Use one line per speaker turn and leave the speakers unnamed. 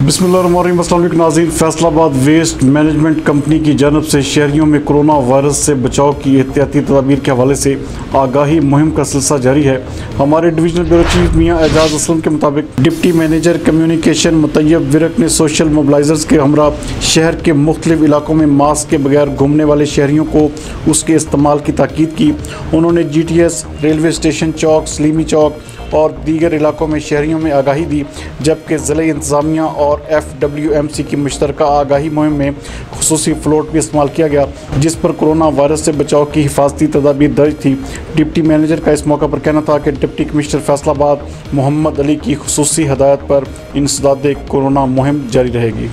बिस्मिल्लाहिर्रहमानिर्रहीम। अस्सलाम वालेकुम नाज़रीन, फैसलाबाद वेस्ट मैनेजमेंट कंपनी की जानब से शहरियों में कोरोना वायरस से बचाव की एहतियाती तदाबीर के हवाले से आगाही मुहिम का सिलसिला जारी है। हमारे डिवीजनल ब्यूरो चीफ मियाँ एजाज असलम के मुताबिक डिप्टी मैनेजर कम्युनिकेशन मुतैयब विरक ने सोशल मोबिलाइजर्स के हमरा शहर के मुख्तलिफ इलाकों में मास्क के बगैर घूमने वाले शहरियों को उसके इस्तेमाल की ताकीद की। उन्होंने GTS, रेलवे स्टेशन चौक, सलीमी चौक और दीगर इलाकों में शहरियों में आगाही दी, जबकि ज़िला इंतज़ामिया और FWMC की मुश्तरका आगाही मुहिम में खुसूसी फ्लोट भी इस्तेमाल किया गया, जिस पर कोरोना वायरस से बचाव की हिफाजती तदाबीर दर्ज थी। डिप्टी मैनेजर का इस मौका पर कहना था कि डिप्टी कमिश्नर फैसलाबाद मोहम्मद अली की खुसूसी हदायत पर इंसदाद कोरोना मुहिम जारी रहेगी।